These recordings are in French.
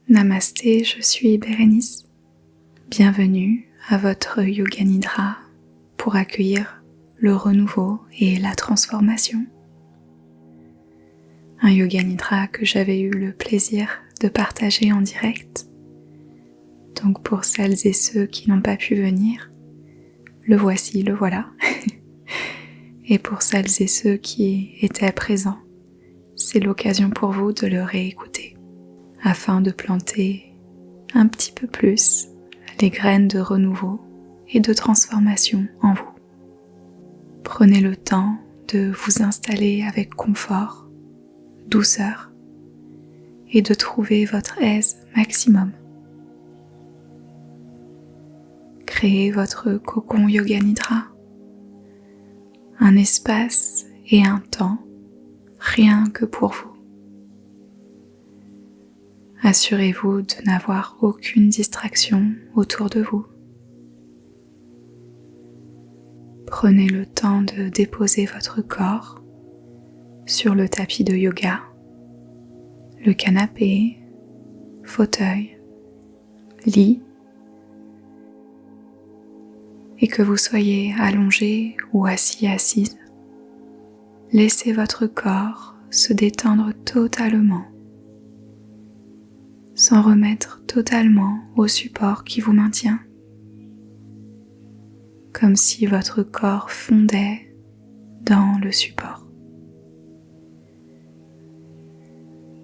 Namasté, je suis Bérénice. Bienvenue à votre Yoga Nidra pour accueillir le renouveau et la transformation. Un Yoga Nidra que j'avais eu le plaisir de partager en direct. Donc pour celles et ceux qui n'ont pas pu venir, le voici, le voilà. Et pour celles et ceux qui étaient présents, c'est l'occasion pour vous de le réécouter afin de planter un petit peu plus les graines de renouveau et de transformation en vous. Prenez le temps de vous installer avec confort, douceur et de trouver votre aise maximum. Créez votre cocon Yoga Nidra, un espace et un temps rien que pour vous. Assurez-vous de n'avoir aucune distraction autour de vous. Prenez le temps de déposer votre corps sur le tapis de yoga, le canapé, fauteuil, lit, et que vous soyez allongé ou assise. Laissez votre corps se détendre totalement, sans remettre totalement au support qui vous maintient, comme si votre corps fondait dans le support.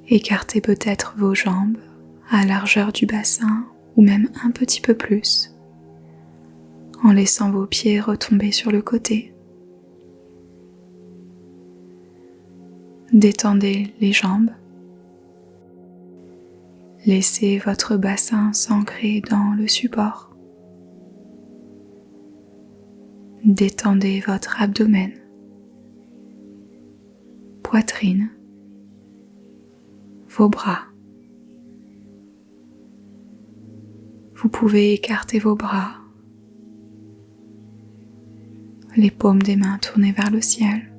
Écartez peut-être vos jambes à largeur du bassin ou même un petit peu plus, en laissant vos pieds retomber sur le côté. Détendez les jambes. Laissez votre bassin s'ancrer dans le support. Détendez votre abdomen, poitrine, vos bras. Vous pouvez écarter vos bras, les paumes des mains tournées vers le ciel,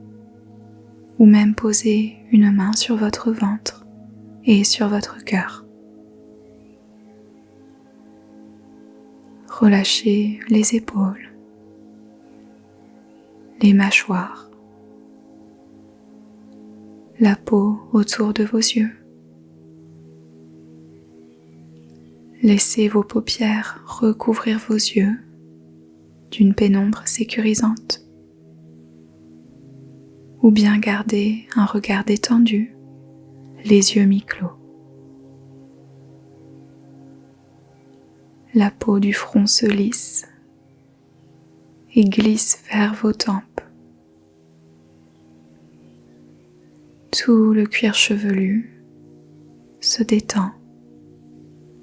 ou même poser une main sur votre ventre et sur votre cœur. Relâchez les épaules, les mâchoires, la peau autour de vos yeux. Laissez vos paupières recouvrir vos yeux d'une pénombre sécurisante, ou bien gardez un regard détendu, les yeux mi-clos. La peau du front se lisse et glisse vers vos tempes. Tout le cuir chevelu se détend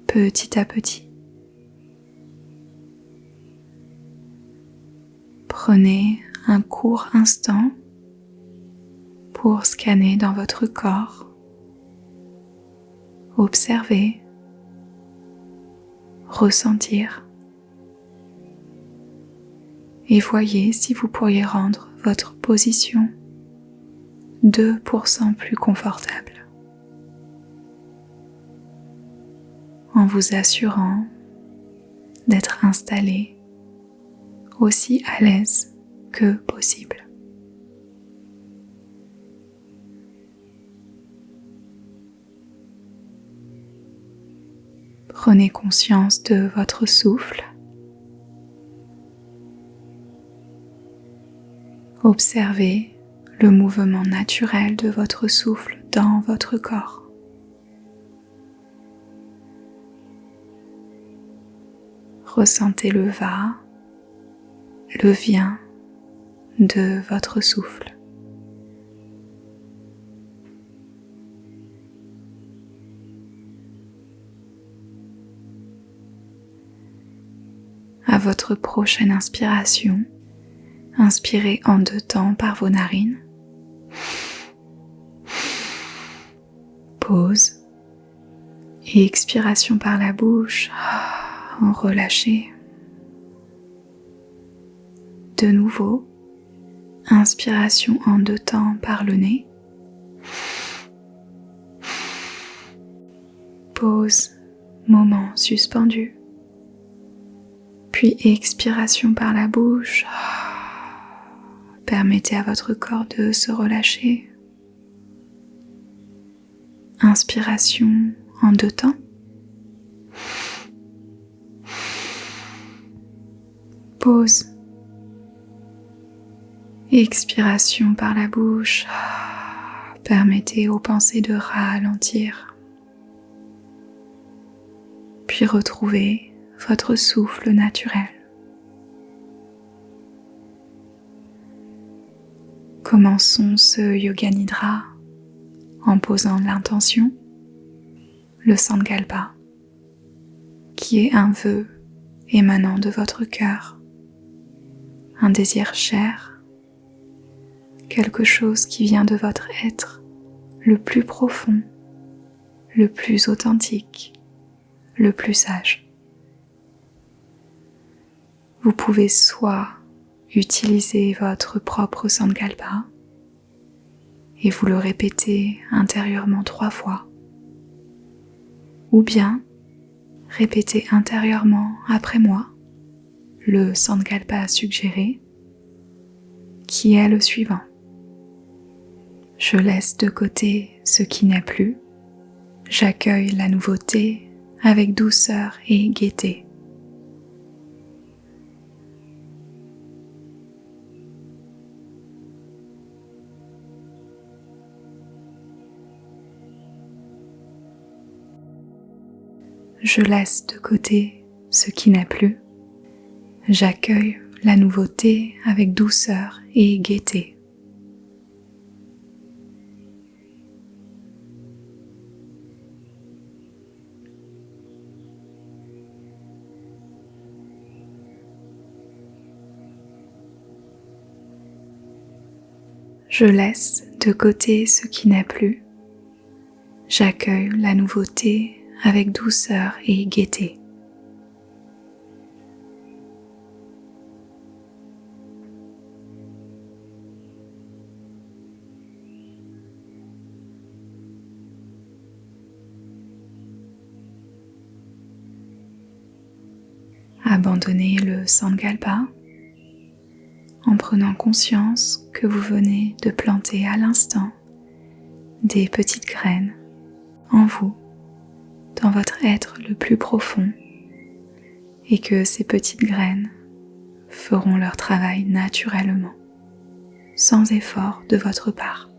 petit à petit. Prenez un court instant pour scanner dans votre corps. Observez, ressentir et voyez si vous pourriez rendre votre position 2% plus confortable en vous assurant d'être installé aussi à l'aise que possible. Prenez conscience de votre souffle. Observez le mouvement naturel de votre souffle dans votre corps. Ressentez le va, le vient de votre souffle. À votre prochaine inspiration, inspirez en 2 temps par vos narines. Pause. Et expiration par la bouche. Relâchez. De nouveau, inspiration en 2 temps par le nez. Pause moment suspendu. Puis expiration par la bouche. Permettez à votre corps de se relâcher. Inspiration en 2 temps. Pause. Expiration par la bouche. Permettez aux pensées de ralentir. Puis retrouvez votre souffle naturel. Commençons ce Yoga Nidra en posant l'intention, le Sankalpa, qui est un vœu émanant de votre cœur, un désir cher, quelque chose qui vient de votre être le plus profond, le plus authentique, le plus sage. Vous pouvez soit utiliser votre propre Sankalpa et vous le répétez intérieurement 3 fois, ou bien répétez intérieurement après moi le Sankalpa suggéré qui est le suivant. Je laisse de côté ce qui n'est plus, j'accueille la nouveauté avec douceur et gaieté. Je laisse de côté ce qui n'est plus, j'accueille la nouveauté avec douceur et gaieté. Je laisse de côté ce qui n'est plus, j'accueille la nouveauté avec douceur et gaieté. Abandonnez le Sankalpa en prenant conscience que vous venez de planter à l'instant des petites graines en vous, dans votre être le plus profond, et que ces petites graines feront leur travail naturellement, sans effort de votre part.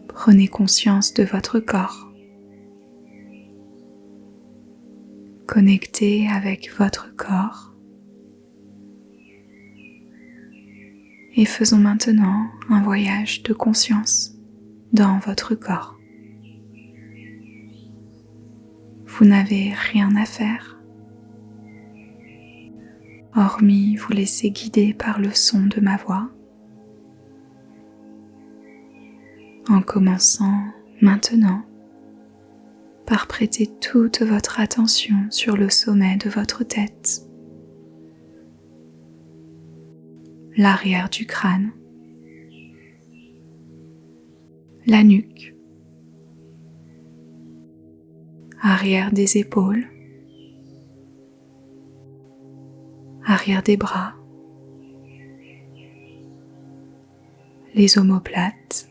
Prenez conscience de votre corps. Connectez avec votre corps. Et faisons maintenant un voyage de conscience dans votre corps. Vous n'avez rien à faire, hormis vous laisser guider par le son de ma voix, en commençant maintenant par prêter toute votre attention sur le sommet de votre tête, l'arrière du crâne, la nuque, arrière des épaules, arrière des bras, les omoplates,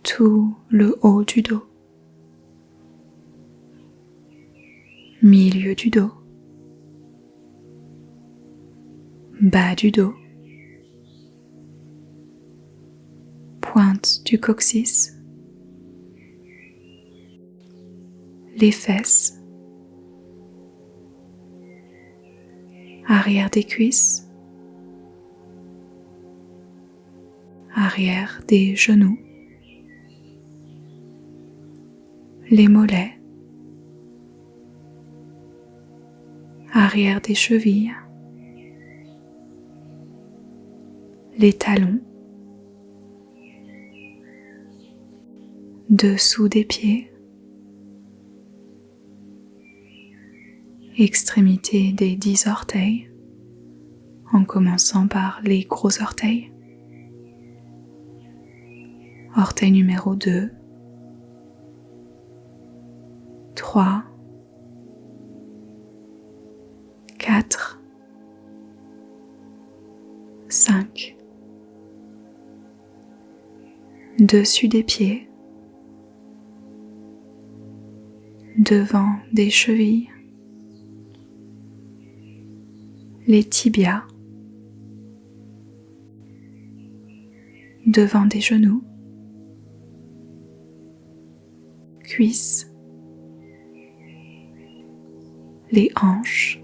tout le haut du dos, milieu du dos, bas du dos, pointe du coccyx, les fesses, arrière des cuisses, arrière des genoux, les mollets, arrière des chevilles, les talons, dessous des pieds, extrémité des 10 orteils, en commençant par les gros orteils, orteil numéro 2, 3, 4, 5, dessus des pieds, devant des chevilles, les tibias, devant des genoux, cuisses, les hanches,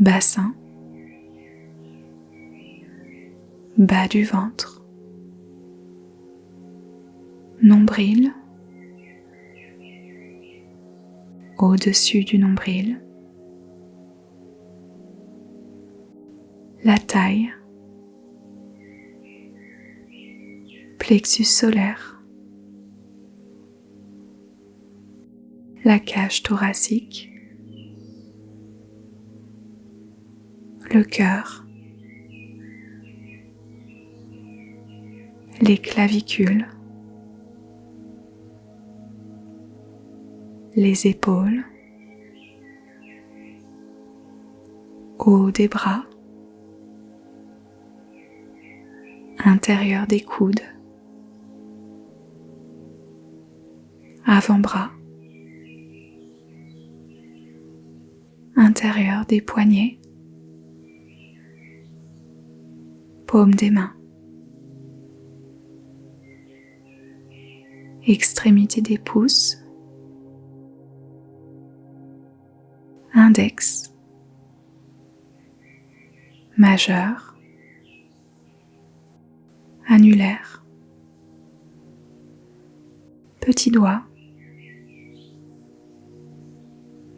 bassin, bas du ventre, nombril, au-dessus du nombril, la taille, plexus solaire, la cage thoracique, le cœur, les clavicules, les épaules, haut des bras, intérieur des coudes, avant-bras, intérieur des poignets, paume des mains, extrémité des pouces, index, majeur, annulaire, petit doigt,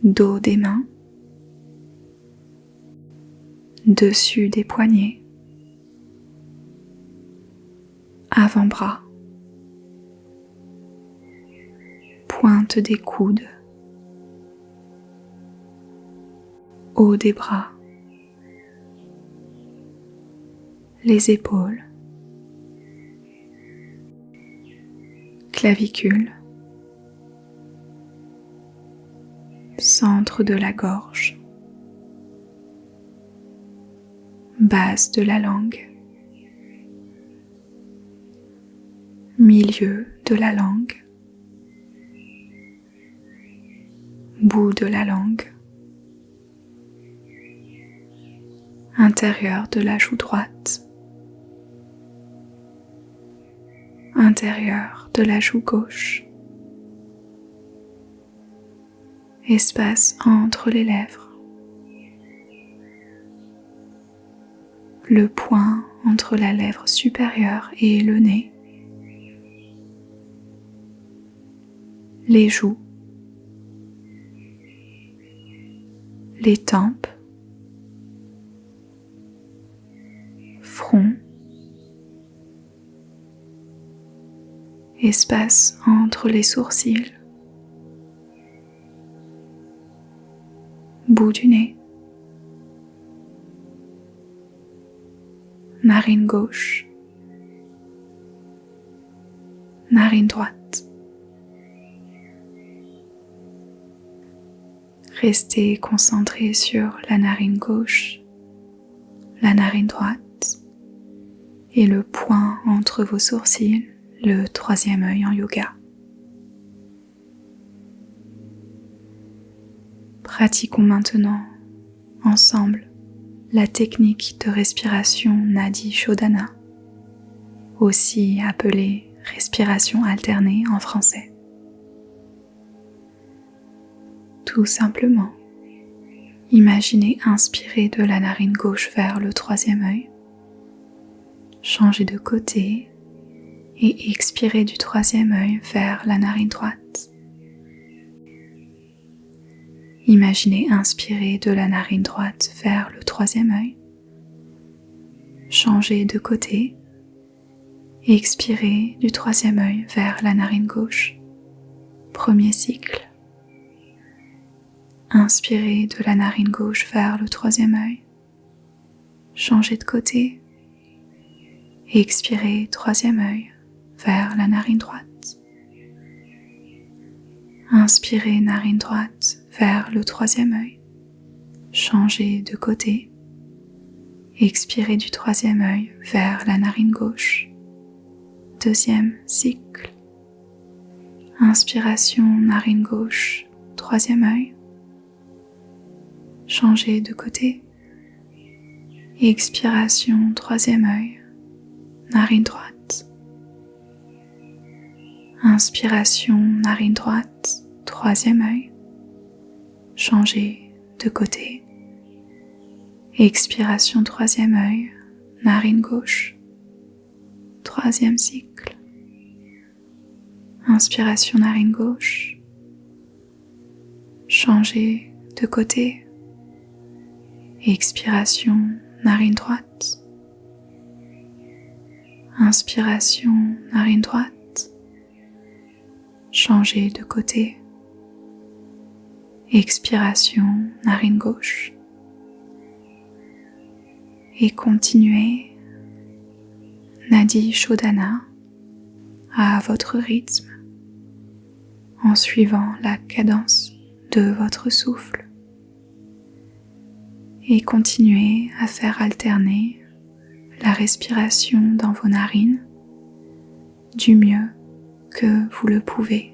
dos des mains, dessus des poignets, avant-bras, pointe des coudes, haut des bras, les épaules, clavicule, centre de la gorge, base de la langue, milieu de la langue, bout de la langue, intérieur de la joue droite, intérieur de la joue gauche, espace entre les lèvres, le point entre la lèvre supérieure et le nez, les joues, les tempes, front, espace entre les sourcils, bout du nez, narine gauche, narine droite. Restez concentré sur la narine gauche, la narine droite et le point entre vos sourcils, le troisième œil en yoga. Pratiquons maintenant ensemble la technique de respiration Nadi Shodhana, aussi appelée respiration alternée en français. Tout simplement, imaginez inspirer de la narine gauche vers le troisième œil, changer de côté et expirer du troisième œil vers la narine droite. Imaginez inspirer de la narine droite vers le troisième œil, changer de côté et expirer du troisième œil vers la narine gauche. Premier cycle. Inspirez de la narine gauche vers le troisième œil, changez de côté Expirez, troisième œil, vers la narine droite. Inspirez, narine droite, vers le troisième œil. Changez de côté. Expirez du troisième œil vers la narine gauche. Deuxième cycle. Inspiration, narine gauche, troisième œil. Changez de côté. Expiration, troisième œil, narine droite. Inspiration, narine droite, troisième œil. Changez de côté. Expiration, troisième œil, narine gauche. Troisième cycle. Inspiration, narine gauche. Changez de côté. Expiration, narine droite. Inspiration, narine droite. Changez de côté. Expiration, narine gauche. Et continuez Nadi Shodhana à votre rythme en suivant la cadence de votre souffle et continuez à faire alterner la respiration dans vos narines du mieux que vous le pouvez.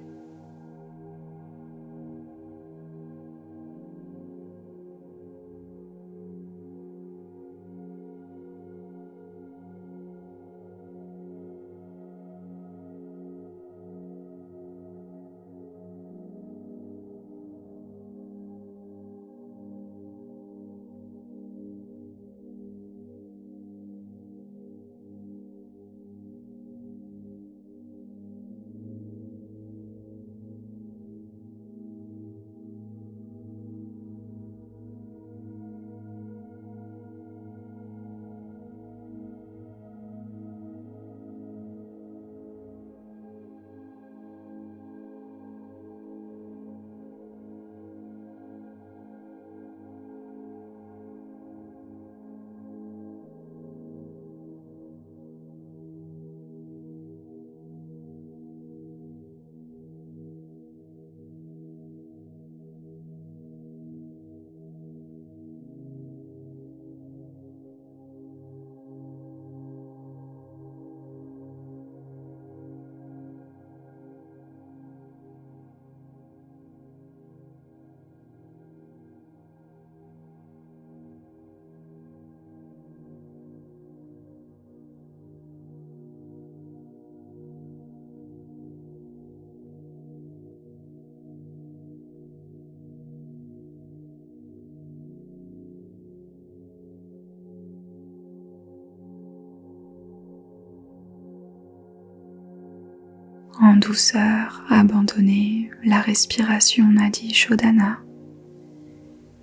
En douceur, abandonnez la respiration Nadi Shodhana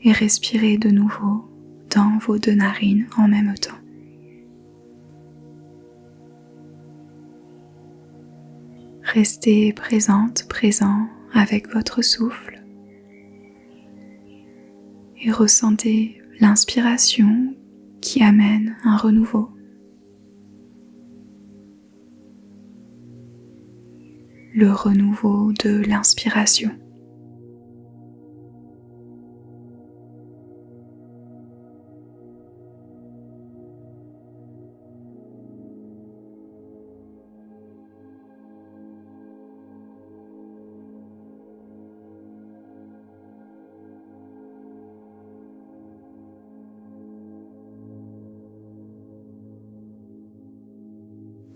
et respirez de nouveau dans vos deux narines en même temps. Restez présente, présent avec votre souffle et ressentez l'inspiration qui amène un renouveau. Le renouveau de l'inspiration.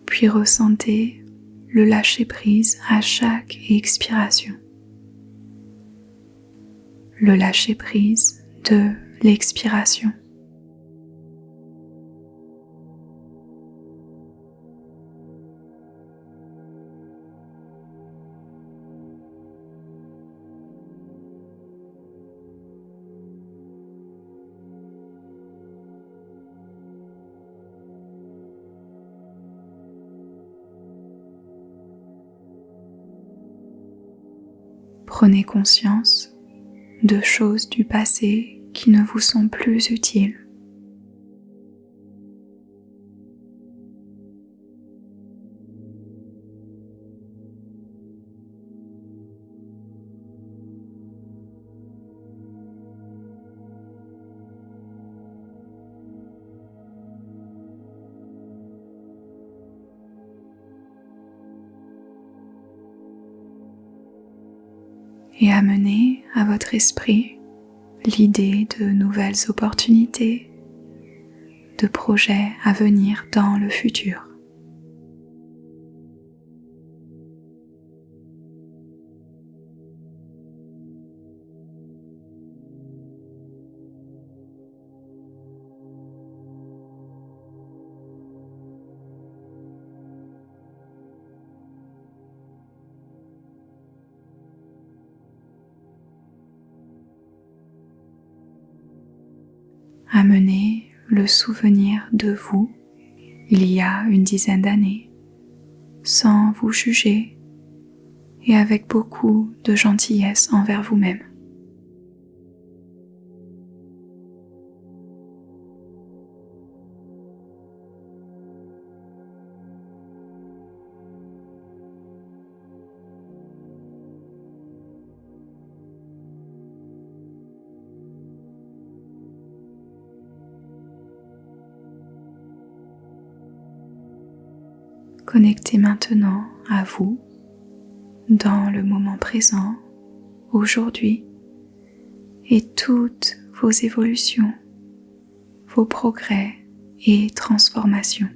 Puis ressentez le lâcher-prise à chaque expiration. Le lâcher-prise de l'expiration. Prenez conscience de choses du passé qui ne vous sont plus utiles. et amenez à votre esprit l'idée de nouvelles opportunités, de projets à venir dans le futur. Amenez le souvenir de vous il y a une dizaine d'années, sans vous juger et avec beaucoup de gentillesse envers vous-même. Connectez maintenant à vous, dans le moment présent, aujourd'hui, et toutes vos évolutions, vos progrès et transformations.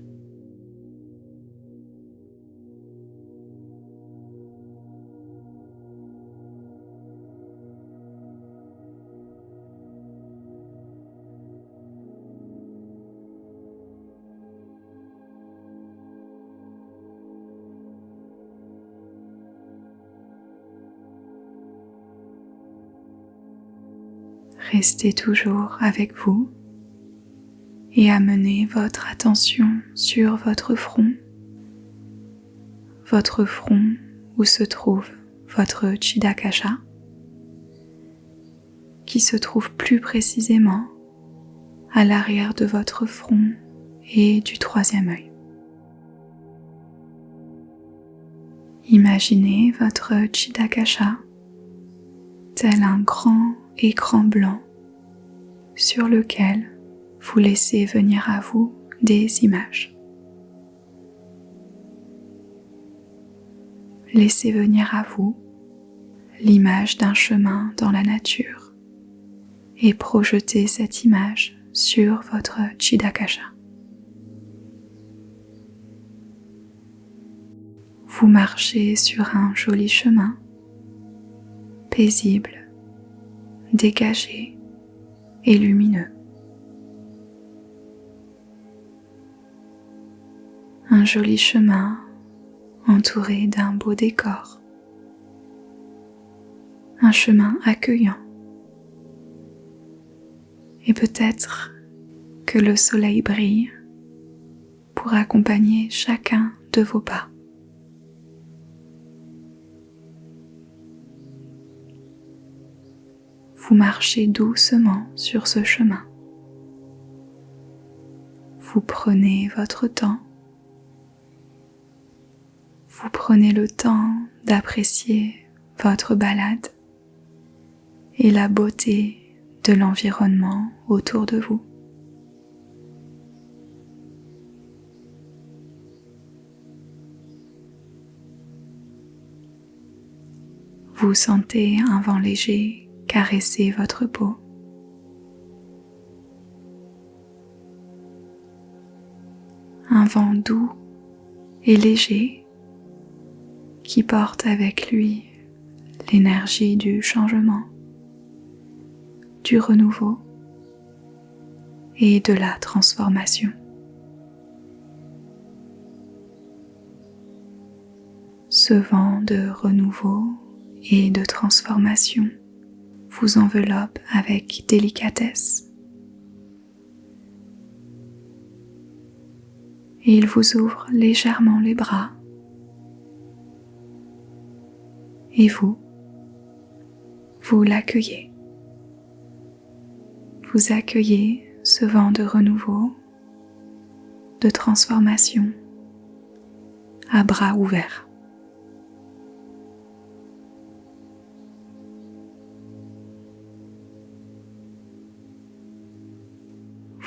Restez toujours avec vous et amenez votre attention sur votre front où se trouve votre Chitakasha, qui se trouve plus précisément à l'arrière de votre front et du troisième œil. Imaginez votre Chitakasha tel un grand écran blanc sur lequel vous laissez venir à vous des images. Laissez venir à vous l'image d'un chemin dans la nature et projetez cette image sur votre Chitakasha. Vous marchez sur un joli chemin, paisible, dégagé et lumineux. Un joli chemin entouré d'un beau décor. Un chemin accueillant. Et peut-être que le soleil brille pour accompagner chacun de vos pas. Vous marchez doucement sur ce chemin. Vous prenez votre temps. Vous prenez le temps d'apprécier votre balade et la beauté de l'environnement autour de vous. Vous sentez un vent léger caresser votre peau. Un vent doux et léger qui porte avec lui l'énergie du changement, du renouveau et de la transformation. Ce vent de renouveau et de transformation vous enveloppe avec délicatesse. Et il vous ouvre légèrement les bras. Et vous l'accueillez. Vous accueillez ce vent de renouveau, de transformation, à bras ouverts.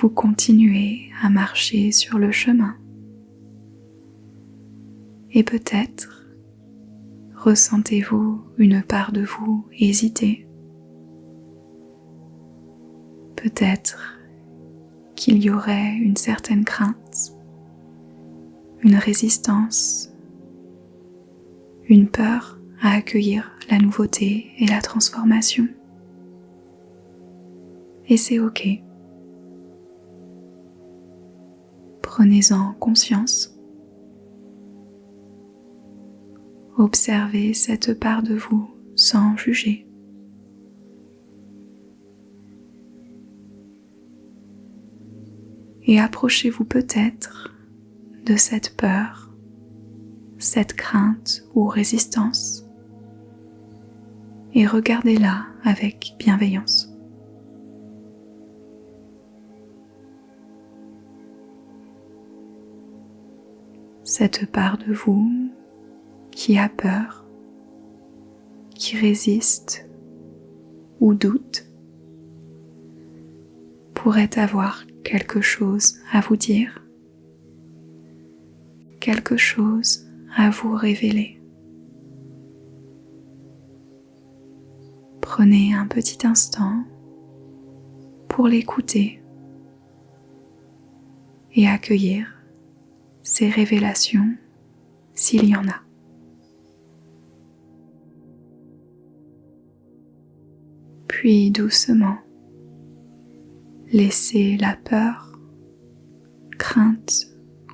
Vous continuez à marcher sur le chemin et peut-être Ressentez-vous une part de vous hésiter? Peut-être qu'il y aurait une certaine crainte, une résistance, une peur à accueillir la nouveauté et la transformation. Et c'est OK. Prenez-en conscience. Observez cette part de vous sans juger. Et approchez-vous peut-être de cette peur, cette crainte ou résistance, et regardez-la avec bienveillance. Cette part de vous qui a peur, qui résiste ou doute, pourrait avoir quelque chose à vous dire, quelque chose à vous révéler. Prenez un petit instant pour l'écouter et accueillir ces révélations s'il y en a. Puis doucement, laissez la peur, crainte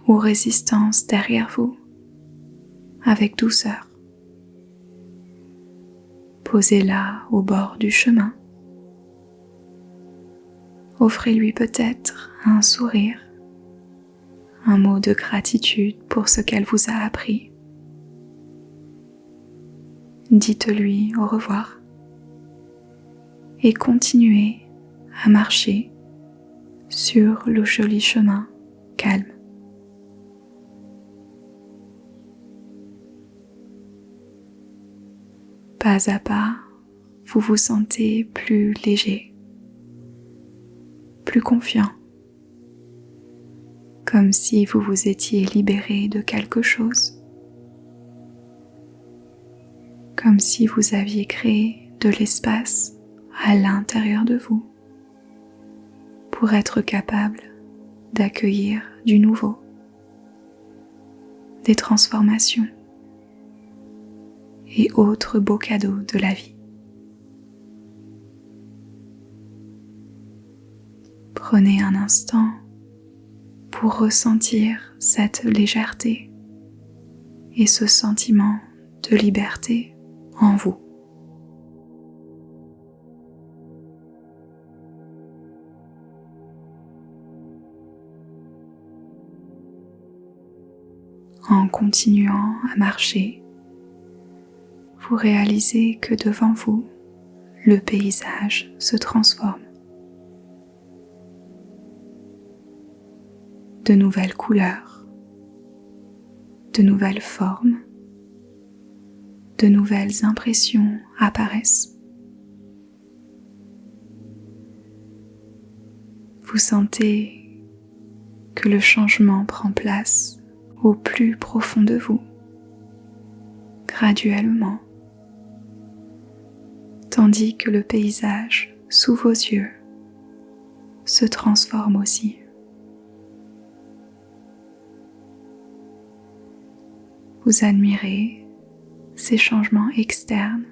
ou résistance derrière vous avec douceur. Posez-la au bord du chemin. Offrez-lui peut-être un sourire, un mot de gratitude pour ce qu'elle vous a appris. Dites-lui au revoir et continuez à marcher sur le joli chemin calme. Pas à pas, vous vous sentez plus léger, plus confiant, comme si vous vous étiez libéré de quelque chose, comme si vous aviez créé de l'espace à l'intérieur de vous pour être capable d'accueillir du nouveau, des transformations et autres beaux cadeaux de la vie. Prenez un instant pour ressentir cette légèreté et ce sentiment de liberté en vous. En continuant à marcher, vous réalisez que devant vous, le paysage se transforme. De nouvelles couleurs, de nouvelles formes, de nouvelles impressions apparaissent. Vous sentez que le changement prend place au plus profond de vous, graduellement, tandis que le paysage sous vos yeux se transforme aussi. Vous admirez ces changements externes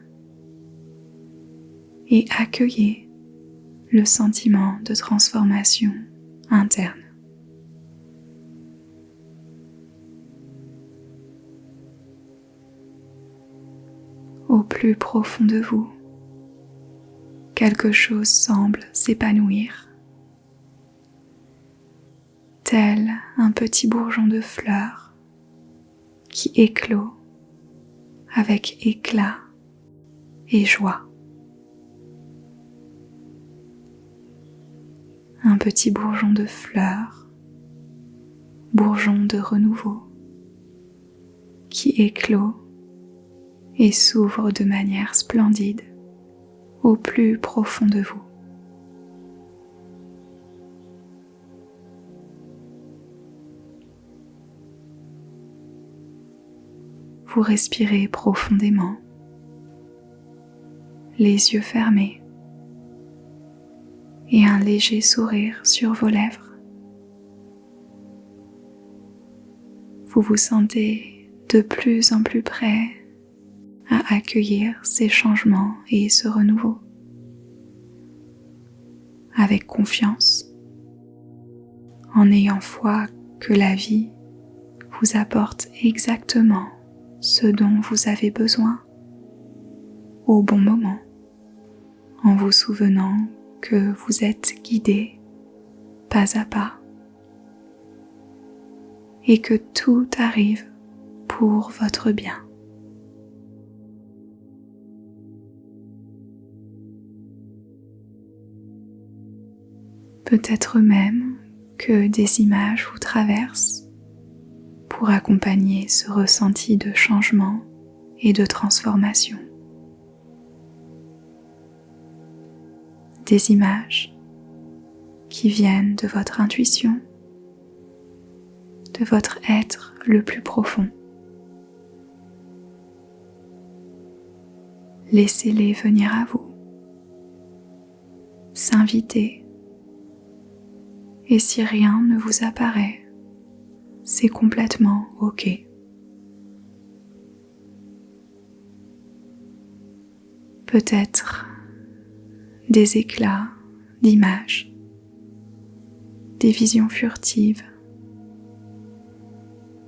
et accueillez le sentiment de transformation interne. Au plus profond de vous, quelque chose semble s'épanouir, tel un petit bourgeon de fleurs qui éclot avec éclat et joie. Un petit bourgeon de fleurs, bourgeon de renouveau, qui éclot et s'ouvre de manière splendide au plus profond de vous. vous respirez profondément, les yeux fermés et un léger sourire sur vos lèvres. Vous vous sentez de plus en plus prêt à accueillir ces changements et ce renouveau avec confiance, en ayant foi que la vie vous apporte exactement ce dont vous avez besoin au bon moment, en vous souvenant que vous êtes guidé pas à pas et que tout arrive pour votre bien. Peut-être même que des images vous traversent pour accompagner ce ressenti de changement et de transformation. Des images qui viennent de votre intuition, de votre être le plus profond. Laissez-les venir à vous, s'inviter. Et si rien ne vous apparaît, c'est complètement OK. Peut-être des éclats d'images, des visions furtives,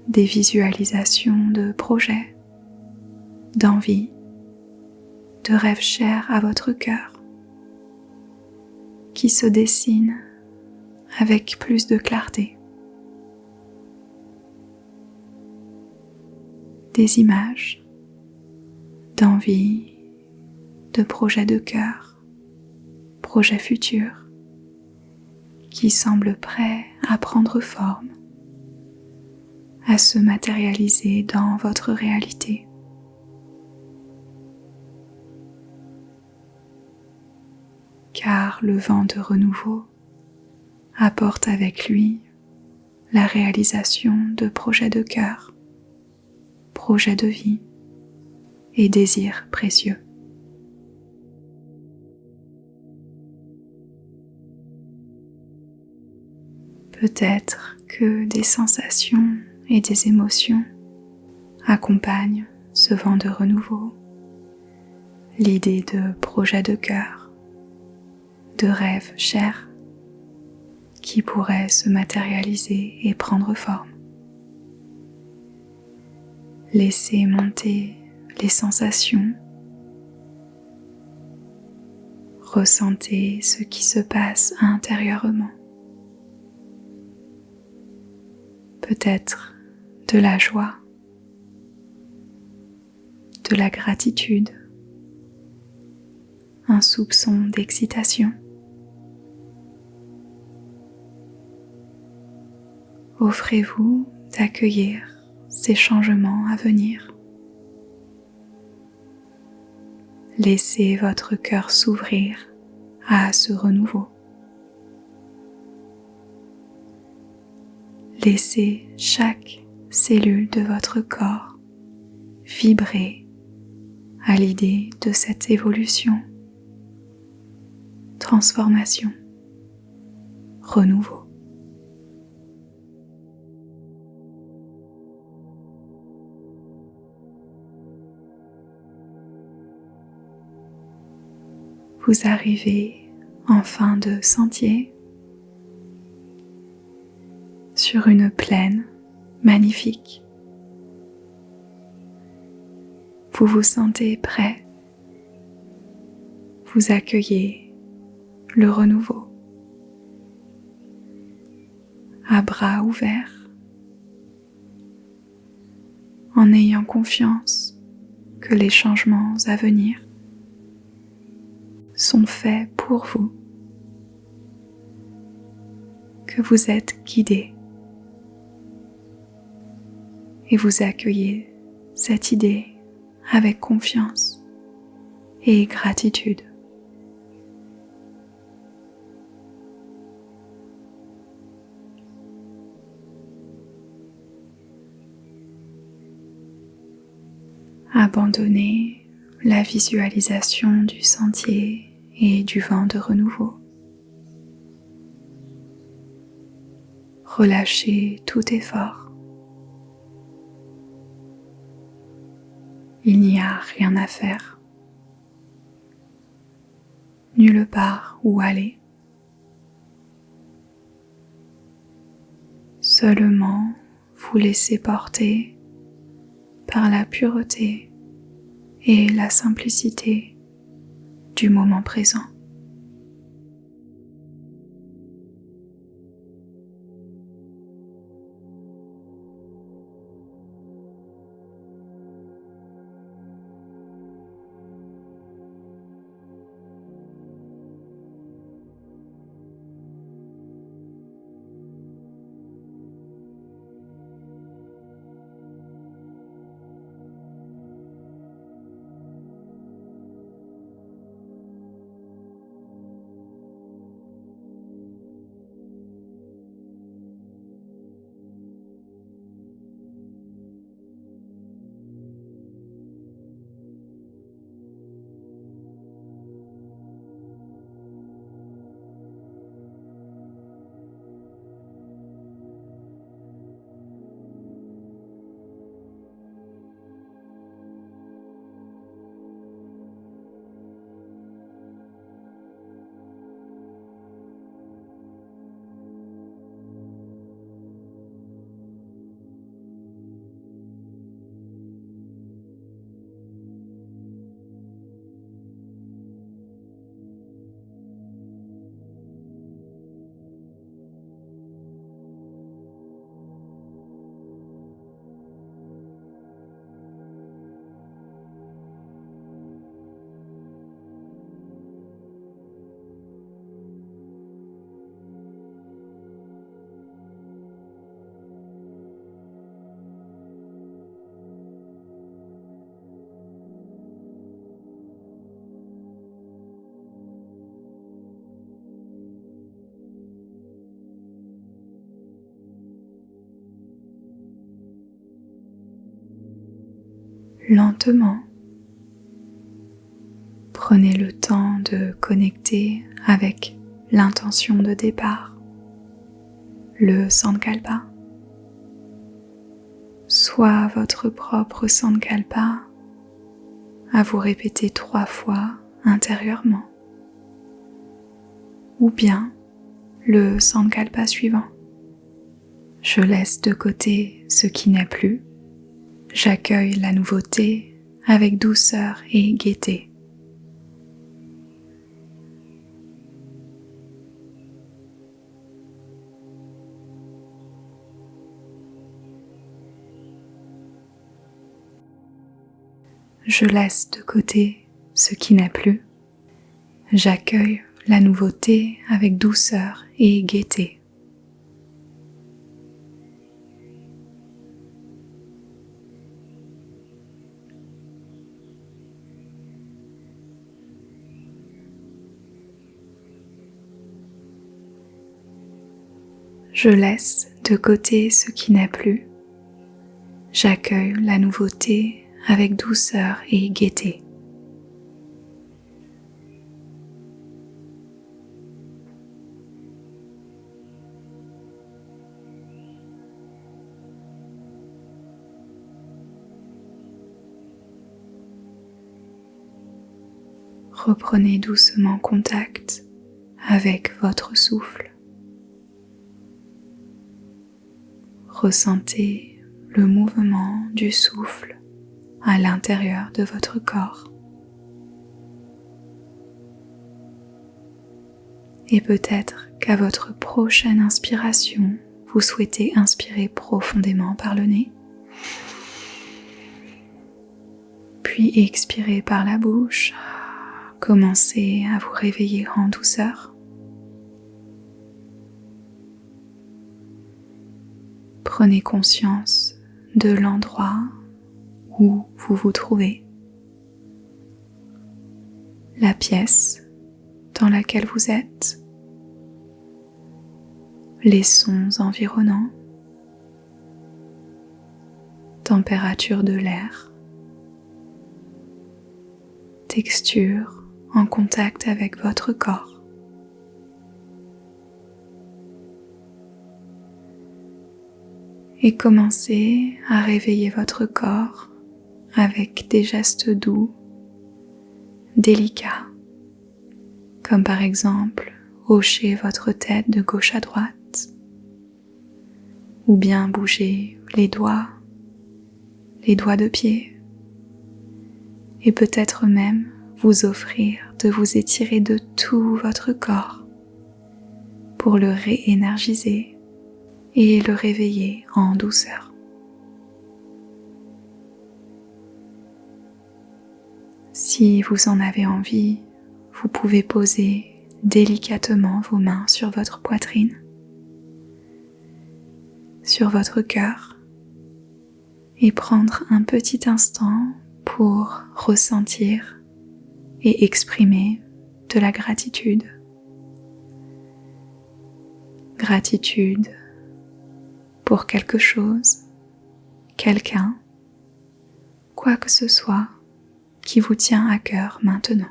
des visualisations de projets, d'envies, de rêves chers à votre cœur, qui se dessinent avec plus de clarté. Des images d'envie, de projets de cœur, projets futurs, qui semblent prêts à prendre forme, à se matérialiser dans votre réalité. Car le vent de renouveau apporte avec lui la réalisation de projets de cœur, projets de vie et désirs précieux. Peut-être que des sensations et des émotions accompagnent ce vent de renouveau, l'idée de projets de cœur, de rêves chers qui pourraient se matérialiser et prendre forme. Laissez monter les sensations, ressentez ce qui se passe intérieurement. Peut-être de la joie, de la gratitude, un soupçon d'excitation. Offrez-vous d'accueillir ces changements à venir. Laissez votre cœur s'ouvrir à ce renouveau. Laissez chaque cellule de votre corps vibrer à l'idée de cette évolution, transformation, renouveau. Vous arrivez en fin de sentier sur une plaine magnifique. Vous vous sentez prêt. Vous accueillez le renouveau à bras ouverts, en ayant confiance que les changements à venir sont faits pour vous, que vous êtes guidé et vous accueillez cette idée avec confiance et gratitude. Abandonnez la visualisation du sentier et du vent de renouveau. Relâchez tout effort. Il n'y a rien à faire, nulle part où aller. Seulement vous laissez porter par la pureté et la simplicité du moment présent. Lentement, prenez le temps de connecter avec l'intention de départ, le Sankalpa. Soit votre propre Sankalpa à vous répéter 3 fois intérieurement, ou bien le Sankalpa suivant. Je laisse de côté ce qui n'est plus. J'accueille la nouveauté avec douceur et gaieté. Je laisse de côté ce qui n'est plus. J'accueille la nouveauté avec douceur et gaieté. Je laisse de côté ce qui n'est plus. J'accueille la nouveauté avec douceur et gaieté. Reprenez doucement contact avec votre souffle. Ressentez le mouvement du souffle à l'intérieur de votre corps. Et peut-être qu'à votre prochaine inspiration, vous souhaitez inspirer profondément par le nez, puis expirer par la bouche. Commencez à vous réveiller en douceur. Prenez conscience de l'endroit où vous vous trouvez, la pièce dans laquelle vous êtes, les sons environnants, température de l'air, texture en contact avec votre corps. Et commencez à réveiller votre corps avec des gestes doux, délicats, comme par exemple hocher votre tête de gauche à droite, ou bien bouger les doigts de pied, et peut-être même vous offrir de vous étirer de tout votre corps pour le réénergiser et le réveiller en douceur. Si vous en avez envie, vous pouvez poser délicatement vos mains sur votre poitrine, sur votre cœur, et prendre un petit instant pour ressentir et exprimer de la gratitude. Gratitude pour quelque chose, quelqu'un, quoi que ce soit qui vous tient à cœur maintenant.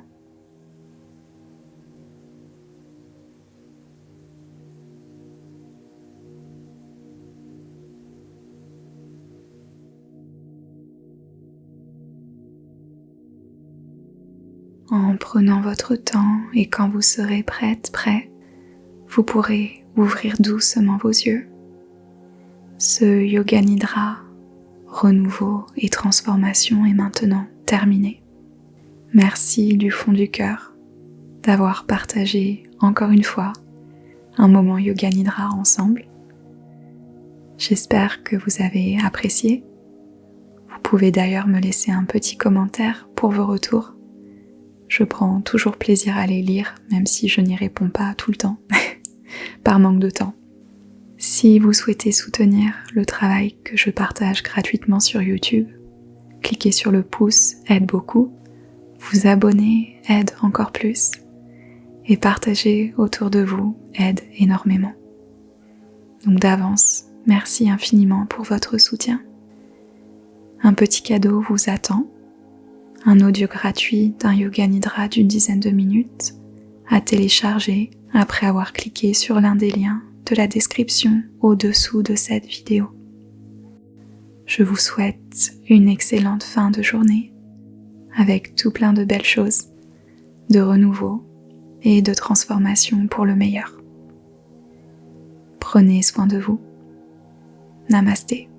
En prenant votre temps et quand vous serez prêt, vous pourrez ouvrir doucement vos yeux. Ce Yoga Nidra, renouveau et transformation est maintenant terminé. Merci du fond du cœur d'avoir partagé encore une fois un moment Yoga Nidra ensemble. J'espère que vous avez apprécié. Vous pouvez d'ailleurs me laisser un petit commentaire pour vos retours. Je prends toujours plaisir à les lire, même si je n'y réponds pas tout le temps, par manque de temps. Si vous souhaitez soutenir le travail que je partage gratuitement sur YouTube, cliquez sur le pouce, aide beaucoup, vous abonner aide encore plus, et partager autour de vous aide énormément. Donc d'avance, merci infiniment pour votre soutien. Un petit cadeau vous attend. Un audio gratuit d'un Yoga Nidra d'une dizaine de minutes à télécharger après avoir cliqué sur l'un des liens de la description au-dessous de cette vidéo. Je vous souhaite une excellente fin de journée avec tout plein de belles choses, de renouveau et de transformation pour le meilleur. Prenez soin de vous. Namasté.